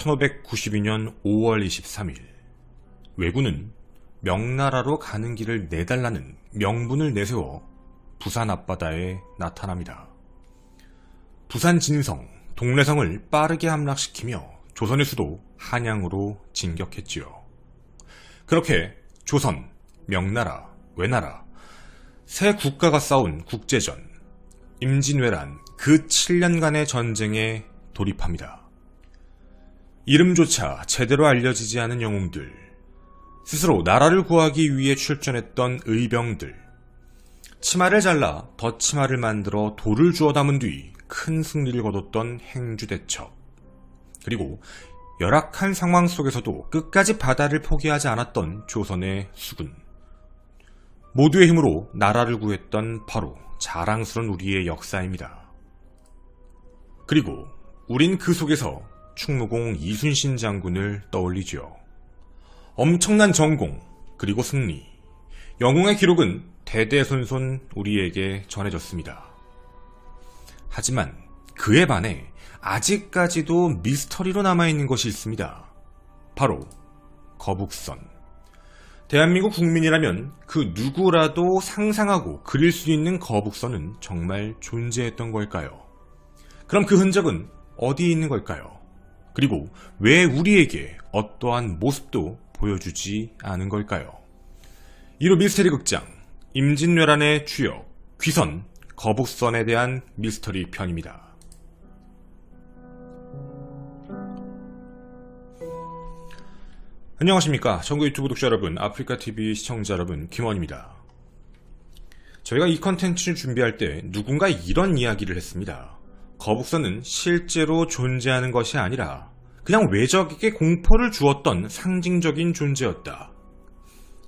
1592년 5월 23일 왜군은 명나라로 가는 길을 내달라는 명분을 내세워 부산 앞바다에 나타납니다. 부산 진성, 동래성을 빠르게 함락시키며 조선의 수도 한양으로 진격했지요. 그렇게 조선, 명나라, 왜나라 세 국가가 싸운 국제전, 임진왜란 그 7년간의 전쟁에 돌입합니다. 이름조차 제대로 알려지지 않은 영웅들, 스스로 나라를 구하기 위해 출전했던 의병들, 치마를 잘라 덧치마를 만들어 돌을 주워 담은 뒤 큰 승리를 거뒀던 행주대첩, 그리고 열악한 상황 속에서도 끝까지 바다를 포기하지 않았던 조선의 수군, 모두의 힘으로 나라를 구했던 바로 자랑스러운 우리의 역사입니다. 그리고 우린 그 속에서 충무공 이순신 장군을 떠올리죠. 엄청난 전공, 그리고 승리, 영웅의 기록은 대대손손 우리에게 전해졌습니다. 하지만 그에 반해 아직까지도 미스터리로 남아있는 것이 있습니다. 바로 거북선. 대한민국 국민이라면 그 누구라도 상상하고 그릴 수 있는 거북선은 정말 존재했던 걸까요? 그럼 그 흔적은 어디에 있는 걸까요? 그리고 왜 우리에게 어떠한 모습도 보여주지 않은 걸까요? 1호 미스테리 극장 임진왜란의 주역 귀선 거북선에 대한 미스터리 편입니다. 안녕하십니까. 전국 유튜브 독자 여러분, 아프리카TV 시청자 여러분, 김원입니다. 저희가 이 컨텐츠를 준비할 때 누군가 이런 이야기를 했습니다. 거북선은 실제로 존재하는 것이 아니라 그냥 외적에게 공포를 주었던 상징적인 존재였다.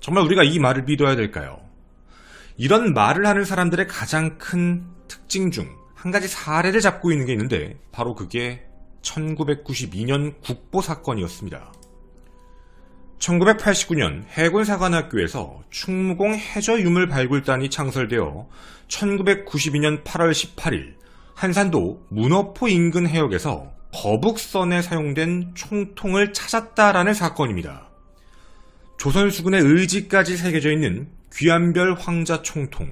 정말 우리가 이 말을 믿어야 될까요? 이런 말을 하는 사람들의 가장 큰 특징 중 한 가지 사례를 잡고 있는 게 있는데 바로 그게 1992년 국보 사건이었습니다. 1989년 해군사관학교에서 충무공 해저유물 발굴단이 창설되어 1992년 8월 18일 한산도 문어포 인근 해역에서 거북선에 사용된 총통을 찾았다라는 사건입니다. 조선수군의 의지까지 새겨져 있는 귀한별 황자 총통,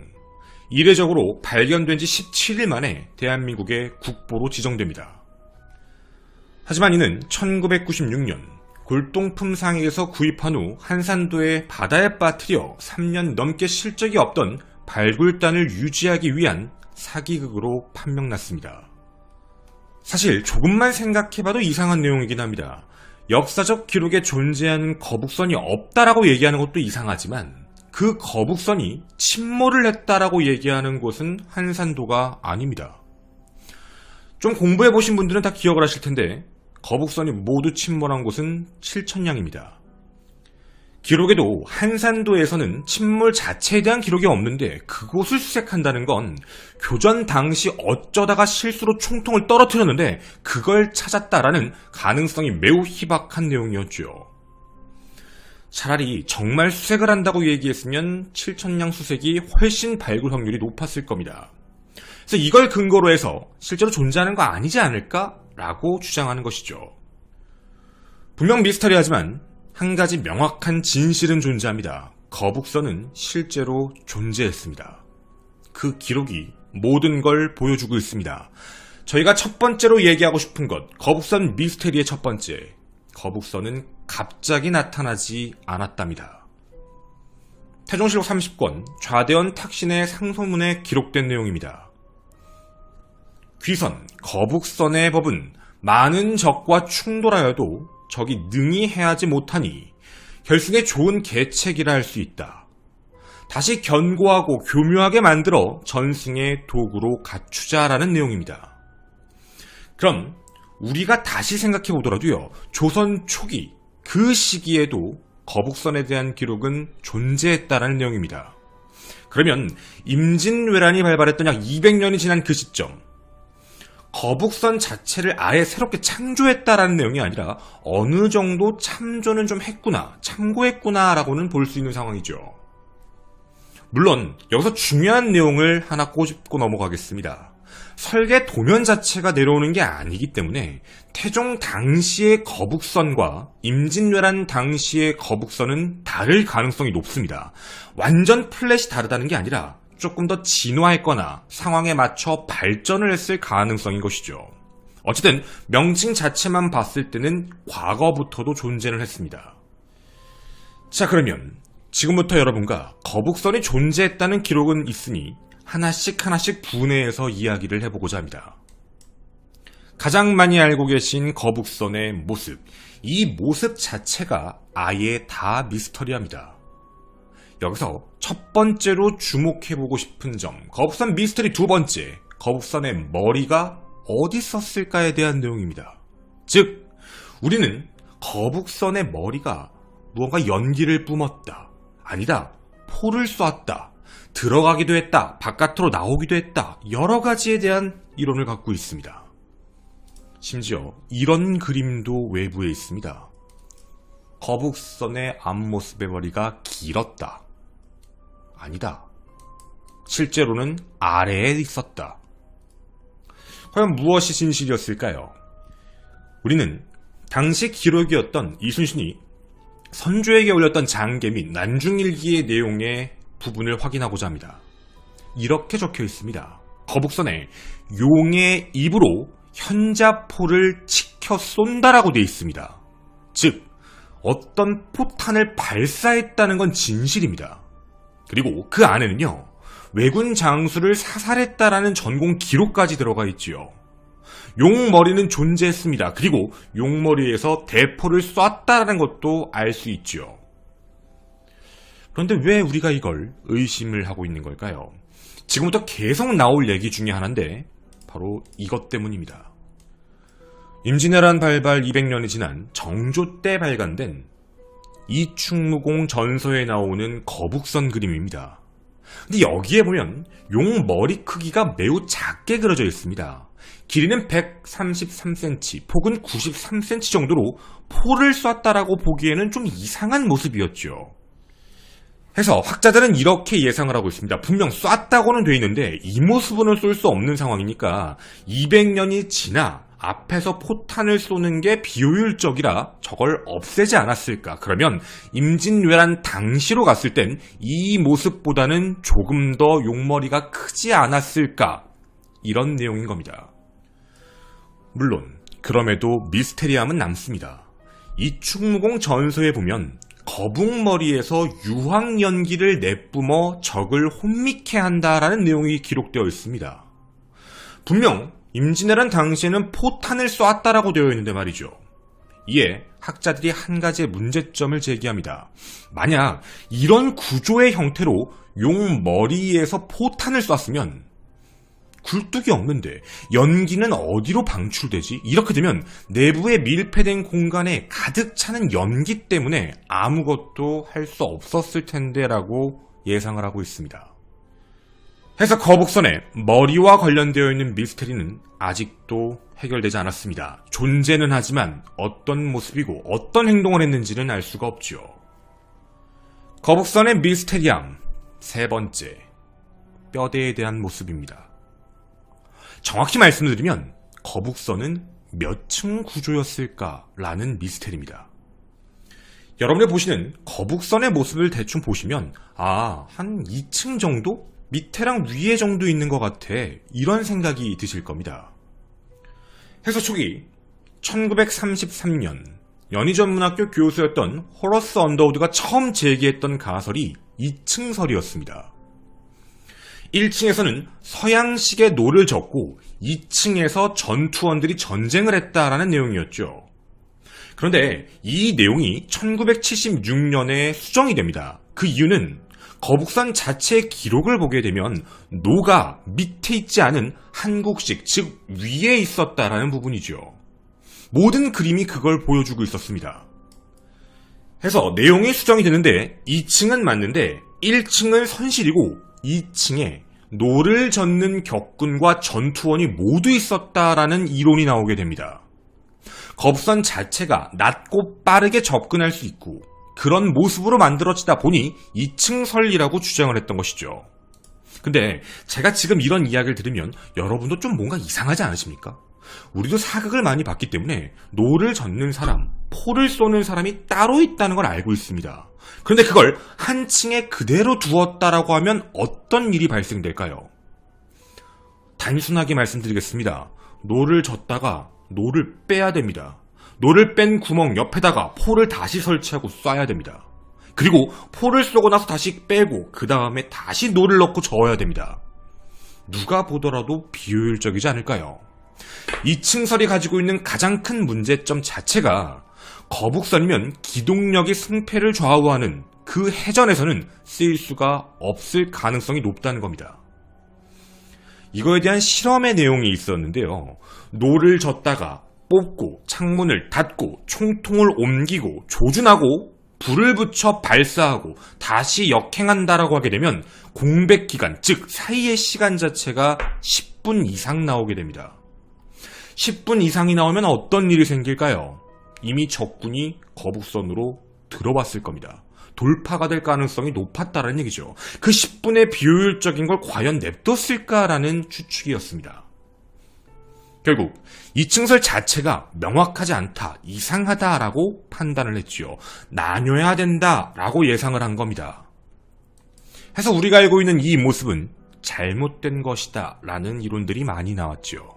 이례적으로 발견된 지 17일 만에 대한민국의 국보로 지정됩니다. 하지만 이는 1996년 골동품 상에서 구입한 후 한산도의 바다에 빠뜨려 3년 넘게 실적이 없던 발굴단을 유지하기 위한 사기극으로 판명났습니다. 사실 조금만 생각해봐도 이상한 내용이긴 합니다. 역사적 기록에 존재하는 거북선이 없다라고 얘기하는 것도 이상하지만 그 거북선이 침몰을 했다라고 얘기하는 곳은 한산도가 아닙니다. 좀 공부해보신 분들은 다 기억을 하실 텐데 거북선이 모두 침몰한 곳은 칠천량입니다. 기록에도 한산도에서는 침몰 자체에 대한 기록이 없는데 그곳을 수색한다는 건 교전 당시 어쩌다가 실수로 총통을 떨어뜨렸는데 그걸 찾았다라는 가능성이 매우 희박한 내용이었죠. 차라리 정말 수색을 한다고 얘기했으면 칠천량 수색이 훨씬 발굴 확률이 높았을 겁니다. 그래서 이걸 근거로 해서 실제로 존재하는 거 아니지 않을까라고 주장하는 것이죠. 분명 미스터리하지만 한 가지 명확한 진실은 존재합니다. 거북선은 실제로 존재했습니다. 그 기록이 모든 걸 보여주고 있습니다. 저희가 첫 번째로 얘기하고 싶은 것, 거북선 미스테리의 첫 번째, 거북선은 갑자기 나타나지 않았답니다. 태종실록 30권 좌대원 탁신의 상소문에 기록된 내용입니다. 귀선, 거북선의 법은 많은 적과 충돌하여도 적이 능히 해하지 못하니 결승에 좋은 계책이라 할 수 있다. 다시 견고하고 교묘하게 만들어 전승의 도구로 갖추자라는 내용입니다. 그럼 우리가 다시 생각해 보더라도요, 조선 초기 그 시기에도 거북선에 대한 기록은 존재했다라는 내용입니다. 그러면 임진왜란이 발발했던 약 200년이 지난 그 시점, 거북선 자체를 아예 새롭게 창조했다라는 내용이 아니라 어느 정도 참조는 좀 했구나, 참고했구나 라고는 볼 수 있는 상황이죠. 물론 여기서 중요한 내용을 하나 꼬집고 넘어가겠습니다. 설계 도면 자체가 내려오는 게 아니기 때문에 태종 당시의 거북선과 임진왜란 당시의 거북선은 다를 가능성이 높습니다. 완전 플랫이 다르다는 게 아니라 조금 더 진화했거나 상황에 맞춰 발전을 했을 가능성인 것이죠. 어쨌든 명칭 자체만 봤을 때는 과거부터도 존재를 했습니다. 자, 그러면 지금부터 여러분과 거북선이 존재했다는 기록은 있으니 하나씩 분해해서 이야기를 해보고자 합니다. 가장 많이 알고 계신 거북선의 모습, 이 모습 자체가 아예 다 미스터리합니다. 여기서 첫 번째로 주목해보고 싶은 점, 거북선 미스터리 두 번째, 거북선의 머리가 어디 있었을까에 대한 내용입니다. 즉, 우리는 거북선의 머리가 무언가 연기를 뿜었다, 아니다, 포를 쐈다, 들어가기도 했다, 바깥으로 나오기도 했다, 여러 가지에 대한 이론을 갖고 있습니다. 심지어 이런 그림도 외부에 있습니다. 거북선의 앞모습의 머리가 길었다, 아니다, 실제로는 아래에 있었다. 과연 무엇이 진실이었을까요? 우리는 당시 기록이었던 이순신이 선조에게 올렸던 장계 및 난중일기의 내용의 부분을 확인하고자 합니다. 이렇게 적혀 있습니다. 거북선에 용의 입으로 현자포를 치켜 쏜다라고 되어 있습니다. 즉, 어떤 포탄을 발사했다는 건 진실입니다. 그리고 그 안에는요, 왜군 장수를 사살했다라는 전공 기록까지 들어가 있지요. 용머리는 존재했습니다. 그리고 용머리에서 대포를 쐈다라는 것도 알 수 있지요. 그런데 왜 우리가 이걸 의심을 하고 있는 걸까요? 지금부터 계속 나올 얘기 중에 하나인데 바로 이것 때문입니다. 임진왜란 발발 200년이 지난 정조 때 발간된 이충무공 전서에 나오는 거북선 그림입니다. 근데 여기에 보면 용 머리 크기가 매우 작게 그려져 있습니다. 길이는 133cm, 폭은 93cm 정도로 포를 쐈다라고 보기에는 좀 이상한 모습이었죠. 해서 학자들은 이렇게 예상을 하고 있습니다. 분명 쐈다고는 돼 있는데 이 모습으로는 쏠 수 없는 상황이니까 200년이 지나 앞에서 포탄을 쏘는 게 비효율적이라 저걸 없애지 않았을까. 그러면 임진왜란 당시로 갔을 땐 이 모습보다는 조금 더 용머리가 크지 않았을까. 이런 내용인 겁니다. 물론 그럼에도 미스테리함은 남습니다. 이충무공 전서에 보면 거북머리에서 유황연기를 내뿜어 적을 혼미케 한다라는 내용이 기록되어 있습니다. 분명 임진왜란 당시에는 포탄을 쐈다라고 되어 있는데 말이죠. 이에 학자들이 한 가지의 문제점을 제기합니다. 만약 이런 구조의 형태로 용 머리에서 포탄을 쐈으면 굴뚝이 없는데 연기는 어디로 방출되지? 이렇게 되면 내부에 밀폐된 공간에 가득 차는 연기 때문에 아무것도 할 수 없었을 텐데 라고 예상을 하고 있습니다. 해서 거북선의 머리와 관련되어 있는 미스테리는 아직도 해결되지 않았습니다. 존재는 하지만 어떤 모습이고 어떤 행동을 했는지는 알 수가 없죠. 거북선의 미스테리함 세 번째, 뼈대에 대한 모습입니다. 정확히 말씀드리면 거북선은 몇 층 구조였을까라는 미스테리입니다. 여러분이 보시는 거북선의 모습을 대충 보시면 한 2층 정도? 밑에랑 위에 정도 있는 것 같아, 이런 생각이 드실 겁니다. 해서 초기 1933년 연희전문학교 교수였던 호러스 언더우드가 처음 제기했던 가설이 2층설이었습니다. 1층에서는 서양식의 노를 젓고 2층에서 전투원들이 전쟁을 했다라는 내용이었죠. 그런데 이 내용이 1976년에 수정이 됩니다. 그 이유는 거북선 자체의 기록을 보게 되면 노가 밑에 있지 않은 한국식, 즉 위에 있었다라는 부분이죠. 모든 그림이 그걸 보여주고 있었습니다. 해서 내용이 수정이 되는데 2층은 맞는데 1층은 선실이고 2층에 노를 젓는 격군과 전투원이 모두 있었다라는 이론이 나오게 됩니다. 거북선 자체가 낮고 빠르게 접근할 수 있고 그런 모습으로 만들어지다 보니 2층 설이라고 주장을 했던 것이죠. 근데 제가 지금 이런 이야기를 들으면 여러분도 좀 뭔가 이상하지 않으십니까? 우리도 사극을 많이 봤기 때문에 노를 젓는 사람, 포를 쏘는 사람이 따로 있다는 걸 알고 있습니다. 그런데 그걸 한 층에 그대로 두었다라고 하면 어떤 일이 발생될까요? 단순하게 말씀드리겠습니다. 노를 젓다가 노를 빼야 됩니다. 노를 뺀 구멍 옆에다가 포를 다시 설치하고 쏴야 됩니다. 그리고 포를 쏘고 나서 다시 빼고 그 다음에 다시 노를 넣고 저어야 됩니다. 누가 보더라도 비효율적이지 않을까요? 이 층설이 가지고 있는 가장 큰 문제점 자체가 거북선이면 기동력이 승패를 좌우하는 그 해전에서는 쓰일 수가 없을 가능성이 높다는 겁니다. 이거에 대한 실험의 내용이 있었는데요. 노를 젓다가 뽑고 창문을 닫고 총통을 옮기고 조준하고 불을 붙여 발사하고 다시 역행한다라고 하게 되면 공백 기간, 즉 사이의 시간 자체가 10분 이상 나오게 됩니다. 10분 이상이 나오면 어떤 일이 생길까요? 이미 적군이 거북선으로 들어왔을 겁니다. 돌파가 될 가능성이 높았다는 얘기죠. 그 10분의 비효율적인 걸 과연 냅뒀을까라는 추측이었습니다. 결국 이 층설 자체가 명확하지 않다, 이상하다라고 판단을 했지요. 나뉘어야 된다라고 예상을 한 겁니다. 해서 우리가 알고 있는 이 모습은 잘못된 것이다 라는 이론들이 많이 나왔지요.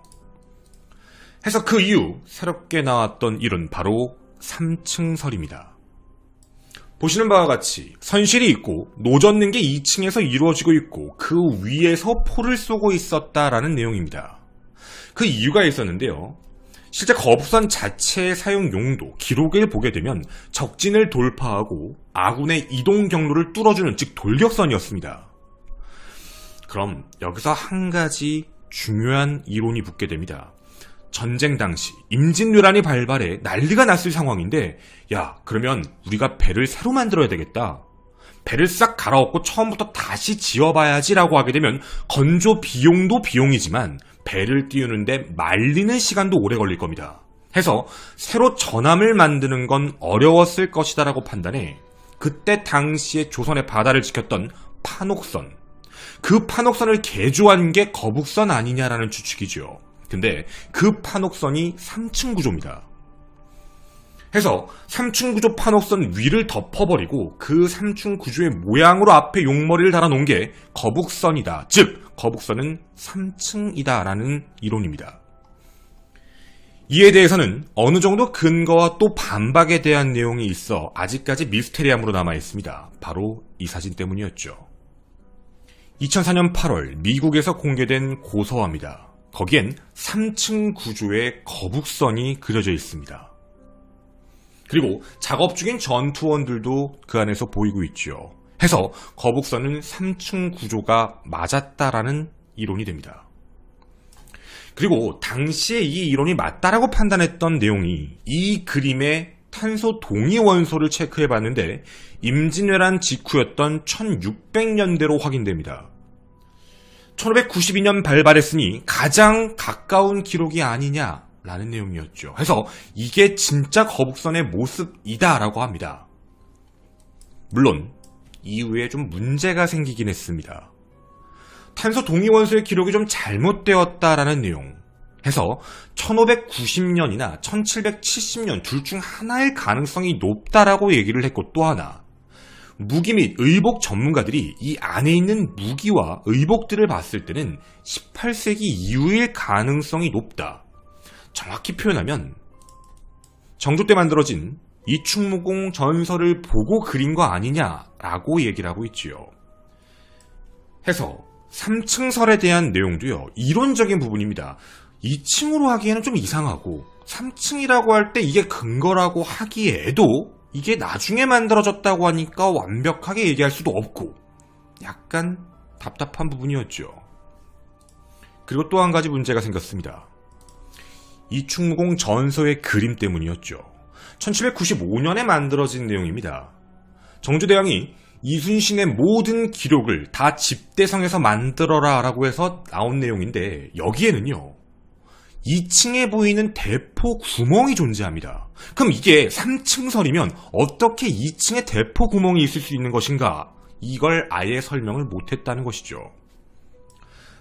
해서 그 이후 새롭게 나왔던 이론 바로 3층설입니다. 보시는 바와 같이 선실이 있고 노젓는 게 2층에서 이루어지고 있고 그 위에서 포를 쏘고 있었다라는 내용입니다. 그 이유가 있었는데요. 실제 거북선 자체의 사용 용도, 기록을 보게 되면 적진을 돌파하고 아군의 이동 경로를 뚫어주는 즉 돌격선이었습니다. 그럼 여기서 한 가지 중요한 이론이 붙게 됩니다. 전쟁 당시 임진왜란이 발발해 난리가 났을 상황인데 그러면 우리가 배를 새로 만들어야 되겠다. 배를 싹 갈아엎고 처음부터 다시 지어봐야지 라고 하게 되면 건조 비용도 비용이지만 배를 띄우는데 말리는 시간도 오래 걸릴 겁니다. 해서 새로 전함을 만드는 건 어려웠을 것이다 라고 판단해 그때 당시에 조선의 바다를 지켰던 판옥선, 그 판옥선을 개조한 게 거북선 아니냐라는 추측이죠. 근데 그 판옥선이 3층 구조입니다. 해서 3층 구조 판옥선 위를 덮어버리고 그 3층 구조의 모양으로 앞에 용머리를 달아놓은 게 거북선이다. 즉 거북선은 3층이다 라는 이론입니다. 이에 대해서는 어느 정도 근거와 또 반박에 대한 내용이 있어 아직까지 미스테리함으로 남아있습니다. 바로 이 사진 때문이었죠. 2004년 8월 미국에서 공개된 고서화입니다. 거기엔 3층 구조의 거북선이 그려져 있습니다. 그리고 작업 중인 전투원들도 그 안에서 보이고 있죠. 해서 거북선은 3층 구조가 맞았다라는 이론이 됩니다. 그리고 당시에 이 이론이 맞다라고 판단했던 내용이 이 그림의 탄소 동위 원소를 체크해봤는데 임진왜란 직후였던 1600년대로 확인됩니다. 1592년 발발했으니 가장 가까운 기록이 아니냐라는 내용이었죠. 해서 이게 진짜 거북선의 모습이다라고 합니다. 물론 이후에 좀 문제가 생기긴 했습니다. 탄소 동위원소의 기록이 좀 잘못되었다라는 내용 해서 1590년이나 1770년 둘 중 하나일 가능성이 높다라고 얘기를 했고, 또 하나 무기 및 의복 전문가들이 이 안에 있는 무기와 의복들을 봤을 때는 18세기 이후일 가능성이 높다. 정확히 표현하면 정조 때 만들어진 이충무공 전설을 보고 그린 거 아니냐라고 얘기를 하고 있지요. 해서 3층설에 대한 내용도요, 이론적인 부분입니다. 2층으로 하기에는 좀 이상하고 3층이라고 할 때 이게 근거라고 하기에도 이게 나중에 만들어졌다고 하니까 완벽하게 얘기할 수도 없고 약간 답답한 부분이었죠. 그리고 또 한 가지 문제가 생겼습니다. 이충무공 전서의 그림 때문이었죠. 1795년에 만들어진 내용입니다. 정조대왕이 이순신의 모든 기록을 다 집대성에서 만들어라 라고 해서 나온 내용인데, 여기에는요 2층에 보이는 대포 구멍이 존재합니다. 그럼 이게 3층설이면 어떻게 2층에 대포 구멍이 있을 수 있는 것인가? 이걸 아예 설명을 못했다는 것이죠.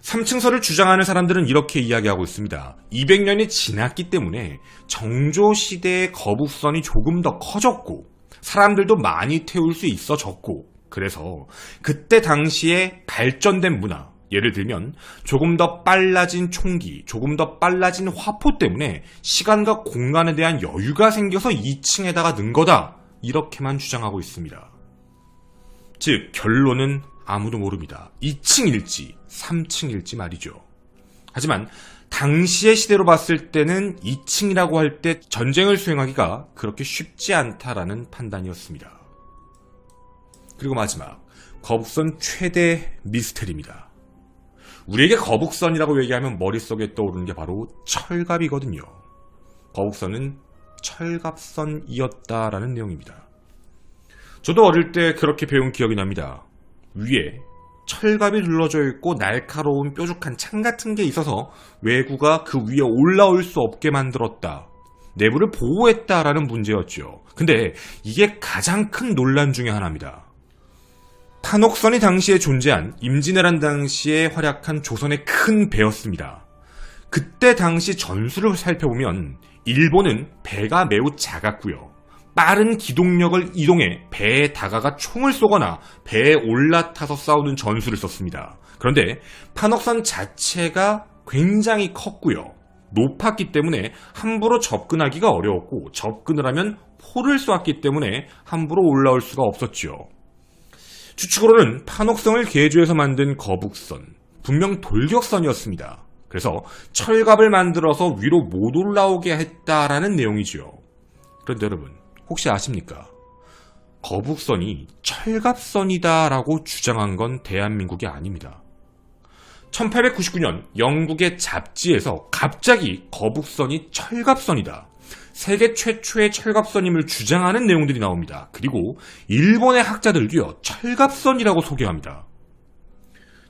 삼층설을 주장하는 사람들은 이렇게 이야기하고 있습니다. 200년이 지났기 때문에 정조시대의 거북선이 조금 더 커졌고 사람들도 많이 태울 수 있어졌고 그래서 그때 당시에 발전된 문화, 예를 들면 조금 더 빨라진 총기, 조금 더 빨라진 화포 때문에 시간과 공간에 대한 여유가 생겨서 2층에다가 넣은 거다. 이렇게만 주장하고 있습니다. 즉 결론은 아무도 모릅니다. 2층일지 3층일지 말이죠. 하지만 당시의 시대로 봤을 때는 2층이라고 할 때 전쟁을 수행하기가 그렇게 쉽지 않다라는 판단이었습니다. 그리고 마지막, 거북선 최대 미스테리입니다. 우리에게 거북선이라고 얘기하면 머릿속에 떠오르는 게 바로 철갑이거든요. 거북선은 철갑선이었다라는 내용입니다. 저도 어릴 때 그렇게 배운 기억이 납니다. 위에 철갑이 둘러져 있고 날카로운 뾰족한 창 같은 게 있어서 왜구가 그 위에 올라올 수 없게 만들었다. 내부를 보호했다라는 문제였죠. 근데 이게 가장 큰 논란 중에 하나입니다. 판옥선이 당시에 존재한 임진왜란 당시에 활약한 조선의 큰 배였습니다. 그때 당시 전술을 살펴보면 일본은 배가 매우 작았고요. 빠른 기동력을 이동해 배에 다가가 총을 쏘거나 배에 올라타서 싸우는 전술을 썼습니다. 그런데 판옥선 자체가 굉장히 컸고요. 높았기 때문에 함부로 접근하기가 어려웠고 접근을 하면 포를 쏘았기 때문에 함부로 올라올 수가 없었죠. 추측으로는 판옥성을 계주해서 만든 거북선, 분명 돌격선이었습니다. 그래서 철갑을 만들어서 위로 못 올라오게 했다라는 내용이죠. 그런데 여러분, 혹시 아십니까? 거북선이 철갑선이다라고 주장한 건 대한민국이 아닙니다. 1899년 영국의 잡지에서 갑자기 거북선이 철갑선이다, 세계 최초의 철갑선임을 주장하는 내용들이 나옵니다. 그리고 일본의 학자들도요, 철갑선이라고 소개합니다.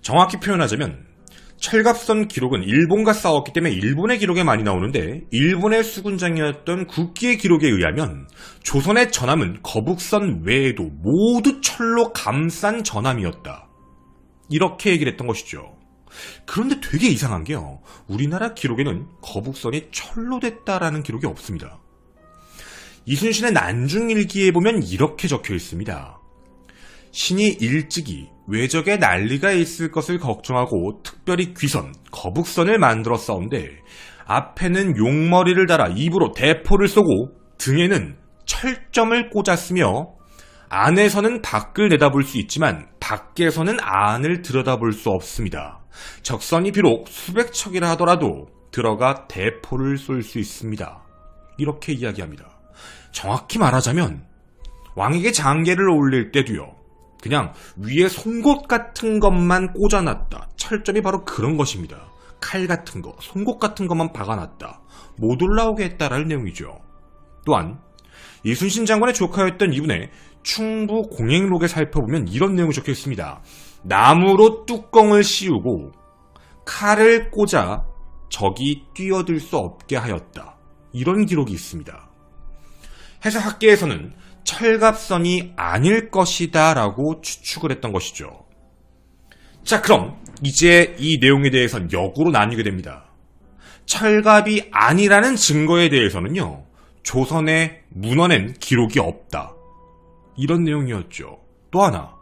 정확히 표현하자면 철갑선 기록은 일본과 싸웠기 때문에 일본의 기록에 많이 나오는데 일본의 수군장이었던 국기의 기록에 의하면 조선의 전함은 거북선 외에도 모두 철로 감싼 전함이었다. 이렇게 얘기를 했던 것이죠. 그런데 되게 이상한 게요, 우리나라 기록에는 거북선이 철로 됐다라는 기록이 없습니다. 이순신의 난중일기에 보면 이렇게 적혀 있습니다. 신이 일찍이 외적에 난리가 있을 것을 걱정하고 특별히 귀선, 거북선을 만들어 싸운데 앞에는 용머리를 달아 입으로 대포를 쏘고 등에는 철점을 꽂았으며 안에서는 밖을 내다볼 수 있지만 밖에서는 안을 들여다볼 수 없습니다. 적선이 비록 수백 척이라 하더라도 들어가 대포를 쏠 수 있습니다. 이렇게 이야기합니다. 정확히 말하자면 왕에게 장계를 올릴 때도요, 그냥 위에 송곳 같은 것만 꽂아놨다. 철점이 바로 그런 것입니다. 칼 같은 거, 송곳 같은 것만 박아놨다. 못 올라오게 했다라는 내용이죠. 또한 이순신 장관의 조카였던 이분의 충부 공행록에 살펴보면 이런 내용이 적혀 있습니다. 나무로 뚜껑을 씌우고 칼을 꽂아 적이 뛰어들 수 없게 하였다. 이런 기록이 있습니다. 해석학계에서는 철갑선이 아닐 것이다 라고 추측을 했던 것이죠. 자, 그럼 이제 이 내용에 대해서는 역으로 나뉘게 됩니다. 철갑이 아니라는 증거에 대해서는요, 조선의 문헌엔 기록이 없다. 이런 내용이었죠. 또 하나,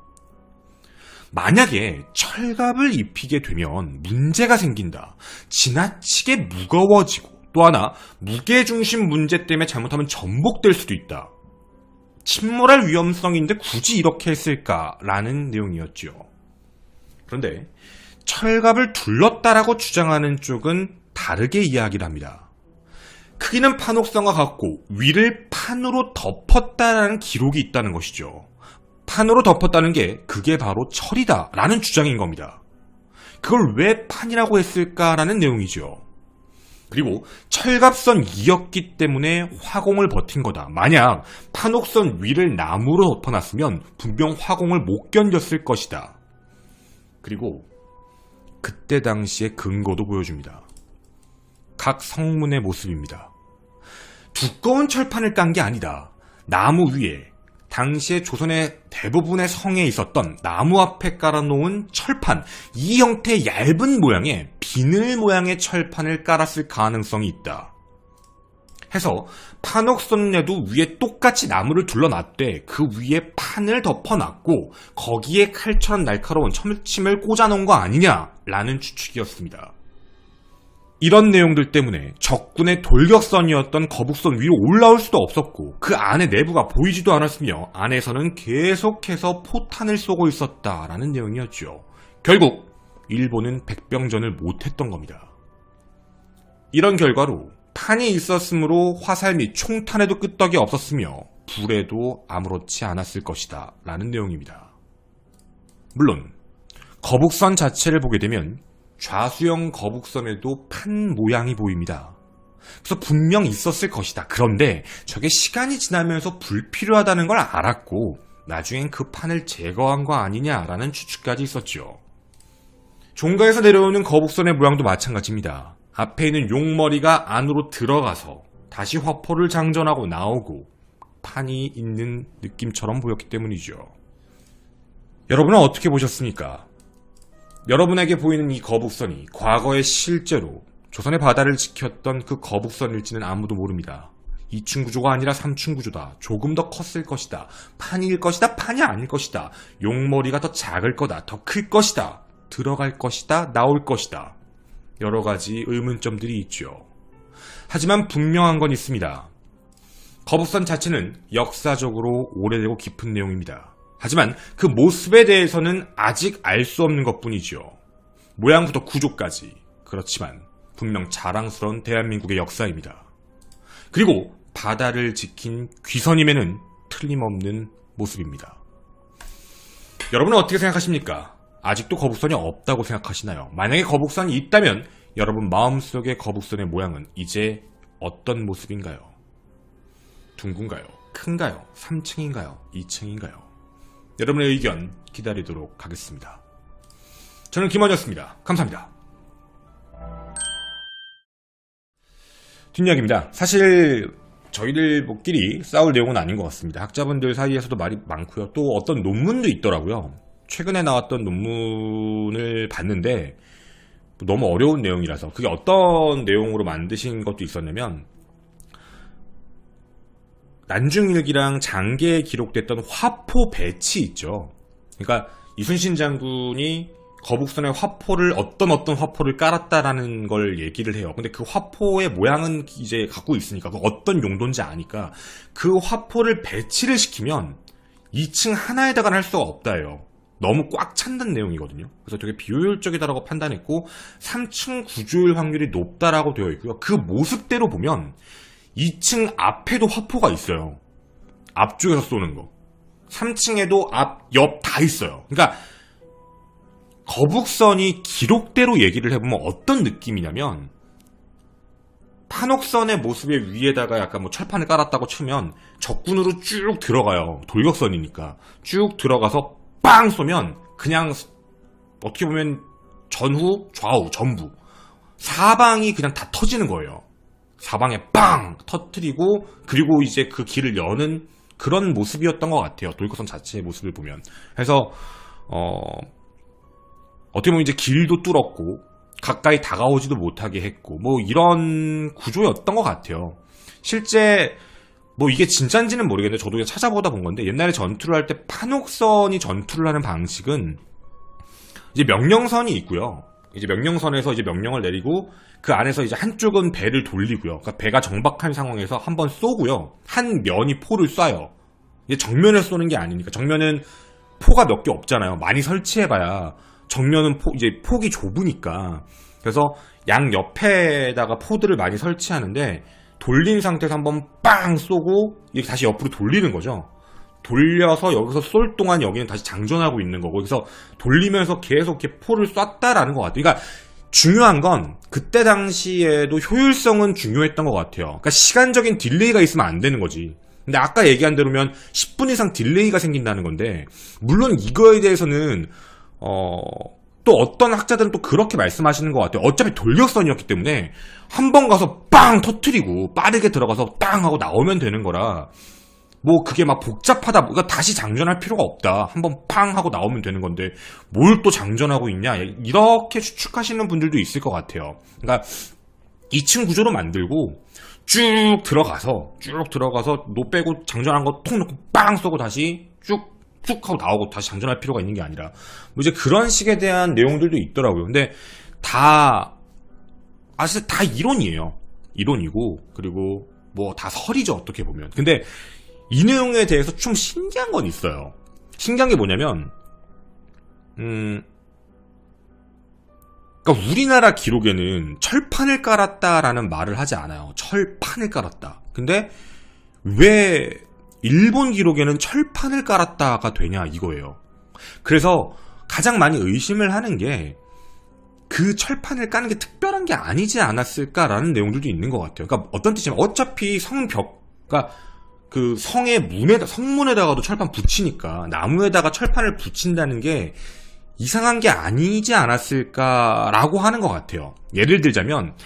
만약에 철갑을 입히게 되면 문제가 생긴다. 지나치게 무거워지고, 또 하나 무게중심 문제 때문에 잘못하면 전복될 수도 있다. 침몰할 위험성인데 굳이 이렇게 했을까라는 내용이었죠. 그런데 철갑을 둘렀다라고 주장하는 쪽은 다르게 이야기를 합니다. 크기는 판옥선과 같고 위를 판으로 덮었다라는 기록이 있다는 것이죠. 판으로 덮었다는 게 그게 바로 철이다 라는 주장인 겁니다. 그걸 왜 판이라고 했을까라는 내용이죠. 그리고 철갑선이었기 때문에 화공을 버틴 거다. 만약 판옥선 위를 나무로 덮어놨으면 분명 화공을 못 견뎠을 것이다. 그리고 그때 당시의 근거도 보여줍니다. 각 성문의 모습입니다. 두꺼운 철판을 깐 게 아니다. 나무 위에 당시에 조선의 대부분의 성에 있었던 나무 앞에 깔아놓은 철판, 이 형태의 얇은 모양의 비늘 모양의 철판을 깔았을 가능성이 있다. 해서 판옥선에도 위에 똑같이 나무를 둘러놨되 그 위에 판을 덮어놨고 거기에 칼처럼 날카로운 철침을 꽂아놓은 거 아니냐라는 추측이었습니다. 이런 내용들 때문에 적군의 돌격선이었던 거북선 위로 올라올 수도 없었고 그 안에 내부가 보이지도 않았으며 안에서는 계속해서 포탄을 쏘고 있었다라는 내용이었죠. 결국 일본은 백병전을 못했던 겁니다. 이런 결과로 판이 있었으므로 화살 및 총탄에도 끄떡이 없었으며 불에도 아무렇지 않았을 것이다 라는 내용입니다. 물론 거북선 자체를 보게 되면 좌수형 거북선에도 판 모양이 보입니다. 그래서 분명 있었을 것이다. 그런데 저게 시간이 지나면서 불필요하다는 걸 알았고 나중엔 그 판을 제거한 거 아니냐라는 추측까지 있었죠. 종가에서 내려오는 거북선의 모양도 마찬가지입니다. 앞에 있는 용머리가 안으로 들어가서 다시 화포를 장전하고 나오고 판이 있는 느낌처럼 보였기 때문이죠. 여러분은 어떻게 보셨습니까? 여러분에게 보이는 이 거북선이 과거에 실제로 조선의 바다를 지켰던 그 거북선일지는 아무도 모릅니다. 2층 구조가 아니라 3층 구조다. 조금 더 컸을 것이다. 판일 것이다. 판이 아닐 것이다. 용머리가 더 작을 거다. 더 클 것이다. 들어갈 것이다. 나올 것이다. 여러 가지 의문점들이 있죠. 하지만 분명한 건 있습니다. 거북선 자체는 역사적으로 오래되고 깊은 내용입니다. 하지만 그 모습에 대해서는 아직 알 수 없는 것뿐이죠. 모양부터 구조까지. 그렇지만 분명 자랑스러운 대한민국의 역사입니다. 그리고 바다를 지킨 귀선임에는 틀림없는 모습입니다. 여러분은 어떻게 생각하십니까? 아직도 거북선이 없다고 생각하시나요? 만약에 거북선이 있다면 여러분 마음속의 거북선의 모양은 이제 어떤 모습인가요? 둥근가요? 큰가요? 3층인가요? 2층인가요? 여러분의 의견 기다리도록 하겠습니다. 저는 김원이었습니다. 감사합니다. 뒷이야기입니다. 사실 저희들끼리 싸울 내용은 아닌 것 같습니다. 학자분들 사이에서도 말이 많고요. 또 어떤 논문도 있더라고요. 최근에 나왔던 논문을 봤는데 너무 어려운 내용이라서 그게 어떤 내용으로 만드신 것도 있었냐면 난중일기랑 장계에 기록됐던 화포 배치 있죠. 그러니까 이순신 장군이 거북선의 화포를 어떤 화포를 깔았다라는 걸 얘기를 해요. 근데 그 화포의 모양은 이제 갖고 있으니까 그 어떤 용도인지 아니까 그 화포를 배치를 시키면 2층 하나에다가는 할 수가 없다예요. 너무 꽉 찬다는 내용이거든요. 그래서 되게 비효율적이다라고 판단했고 3층 구조일 확률이 높다라고 되어 있고요. 그 모습대로 보면 2층 앞에도 화포가 있어요. 앞쪽에서 쏘는 거. 3층에도 앞, 옆 다 있어요. 그러니까 거북선이 기록대로 얘기를 해보면 어떤 느낌이냐면 판옥선의 모습의 위에다가 약간 뭐 철판을 깔았다고 치면 적군으로 쭉 들어가요. 돌격선이니까. 쭉 들어가서 빵 쏘면 그냥 어떻게 보면 전후, 좌우, 전부 사방이 그냥 다 터지는 거예요. 사방에 빵 터뜨리고 그리고 이제 그 길을 여는 그런 모습이었던 것 같아요. 돌격선 자체의 모습을 보면. 그래서 어떻게 보면 이제 길도 뚫었고 가까이 다가오지도 못하게 했고 뭐 이런 구조였던 것 같아요. 실제 뭐 이게 진짜인지는 모르겠는데 저도 그냥 찾아보다 본 건데 옛날에 전투를 할 때 판옥선이 전투를 하는 방식은 이제 명령선이 있고요. 이제 명령선에서 이제 명령을 내리고 그 안에서 이제 한쪽은 배를 돌리고요. 그러니까 배가 정박한 상황에서 한번 쏘고요. 한 면이 포를 쏴요. 이제 정면을 쏘는 게 아니니까 정면은 포가 몇 개 없잖아요. 많이 설치해봐야 정면은 이제 폭이 좁으니까 그래서 양 옆에다가 포들을 많이 설치하는데 돌린 상태에서 한번 빵 쏘고 이렇게 다시 옆으로 돌리는 거죠. 돌려서 여기서 쏠 동안 여기는 다시 장전하고 있는 거고 그래서 돌리면서 계속 이렇게 포를 쐈다라는 것 같아요. 그러니까 중요한 건 그때 당시에도 효율성은 중요했던 것 같아요. 그러니까 시간적인 딜레이가 있으면 안 되는 거지. 근데 아까 얘기한 대로면 10분 이상 딜레이가 생긴다는 건데 물론 이거에 대해서는 또 어떤 학자들은 또 그렇게 말씀하시는 것 같아요. 어차피 돌격선이었기 때문에 한 번 가서 빵 터트리고 빠르게 들어가서 빵 하고 나오면 되는 거라 뭐 그게 막 복잡하다, 그러니까 다시 장전할 필요가 없다. 한번 팡 하고 나오면 되는 건데 뭘 또 장전하고 있냐, 이렇게 추측하시는 분들도 있을 것 같아요. 그러니까 2층 구조로 만들고 쭉 들어가서 노 빼고 장전한 거 통 놓고 빵 쏘고 다시 쭉 하고 나오고 다시 장전할 필요가 있는 게 아니라 뭐 이제 그런 식에 대한 내용들도 있더라고요. 근데 사실 다 이론이에요. 이론이고, 그리고 뭐 다 설이죠, 어떻게 보면. 근데 이 내용에 대해서 좀 신기한 건 있어요. 신기한 게 뭐냐면, 그러니까 우리나라 기록에는 철판을 깔았다라는 말을 하지 않아요. 철판을 깔았다. 근데 왜 일본 기록에는 철판을 깔았다가 되냐, 이거예요. 그래서 가장 많이 의심을 하는 게 그 철판을 까는 게 특별한 게 아니지 않았을까라는 내용들도 있는 것 같아요. 그러니까 어떤 뜻이냐면 어차피 그러니까 그 성문에다가도 철판 붙이니까 나무에다가 철판을 붙인다는 게 이상한 게 아니지 않았을까라고 하는 것 같아요. 예를 들자면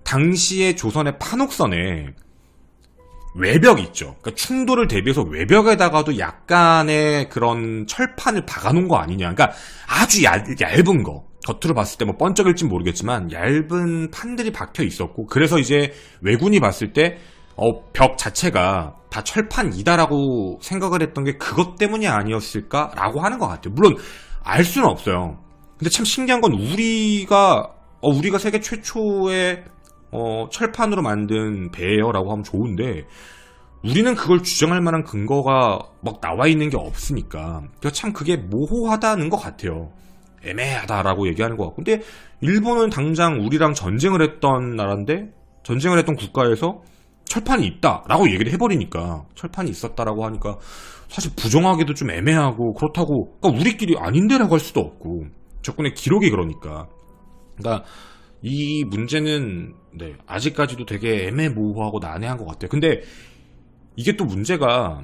당시에 조선의 판옥선에 외벽 있죠. 그러니까 충돌을 대비해서 외벽에다가도 약간의 그런 철판을 박아놓은 거 아니냐. 그러니까 아주 얇은 거. 겉으로 봤을 때 뭐 번쩍일진 모르겠지만 얇은 판들이 박혀 있었고, 그래서 이제 왜군이 봤을 때 벽 자체가 다 철판이다라고 생각을 했던 게 그것 때문이 아니었을까라고 하는 것 같아요. 물론 알 수는 없어요. 근데 참 신기한 건 우리가 세계 최초의 철판으로 만든 배예요라고 하면 좋은데 우리는 그걸 주장할 만한 근거가 막 나와 있는 게 없으니까 참 그게 모호하다는 것 같아요. 애매하다라고 얘기하는 것 같고, 근데 일본은 당장 우리랑 전쟁을 했던 나라인데, 전쟁을 했던 국가에서 철판이 있다라고 얘기를 해버리니까, 철판이 있었다라고 하니까 사실 부정하기도 좀 애매하고, 그렇다고 그러니까 우리끼리 아닌데라고 할 수도 없고, 적군의 기록이 그러니까 이 문제는 아직까지도 되게 애매모호하고 난해한 것 같아요. 근데 이게 또 문제가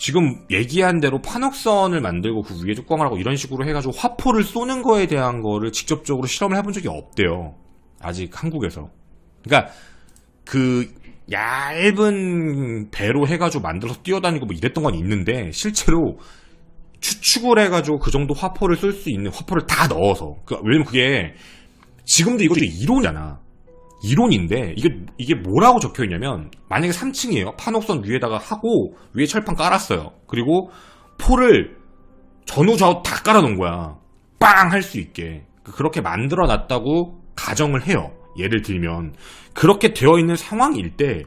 지금 얘기한 대로 판옥선을 만들고 그 위에 뚜껑을 하고 이런 식으로 해가지고 화포를 쏘는 거에 대한 거를 직접적으로 실험을 해본 적이 없대요. 아직 한국에서. 그러니까 그 얇은 배로 해가지고 만들어서 뛰어다니고 뭐 이랬던 건 있는데, 실제로 추측을 해가지고 그 정도 화포를 쏠 수 있는 화포를 다 넣어서, 왜냐면 그게 지금도 이거 이론이잖아. 이론인데 이게 뭐라고 적혀있냐면, 만약에 3층이에요. 판옥선 위에다가 하고 위에 철판 깔았어요. 그리고 포를 전후 좌우 다 깔아놓은 거야. 빵! 할 수 있게. 그렇게 만들어놨다고 가정을 해요. 예를 들면 그렇게 되어 있는 상황일 때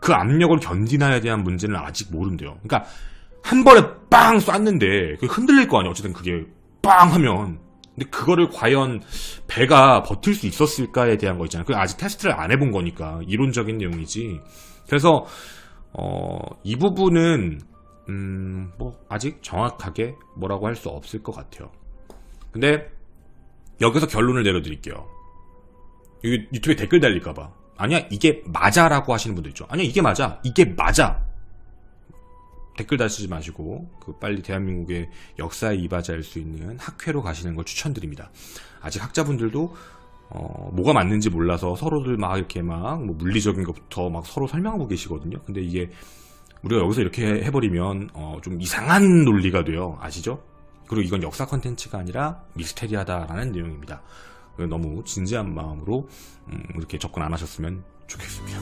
그 압력을 견디나에 대한 문제는 아직 모른대요. 그러니까 한 번에 빵 쐈는데 흔들릴 거 아니야. 어쨌든 그게 빵 하면. 근데 그거를 과연 배가 버틸 수 있었을까에 대한 거 있잖아요. 아직 테스트를 안 해본 거니까 이론적인 내용이지. 그래서 이 부분은 뭐 아직 정확하게 뭐라고 할 수 없을 것 같아요. 근데 여기서 결론을 내려드릴게요. 유튜브에 댓글 달릴까봐, 아니야 이게 맞아라고 하시는 분들 있죠. 아니야 이게 맞아. 댓글 다시지 마시고 빨리 대한민국의 역사에 이바지할 수 있는 학회로 가시는 걸 추천드립니다. 아직 학자분들도 뭐가 맞는지 몰라서 서로들 막 이렇게 뭐 물리적인 것부터 막 서로 설명하고 계시거든요. 근데 이게 우리가 여기서 이렇게 해버리면 좀 이상한 논리가 돼요. 아시죠? 그리고 이건 역사 컨텐츠가 아니라 미스테리하다라는 내용입니다. 너무 진지한 마음으로 이렇게 접근 안 하셨으면 좋겠습니다.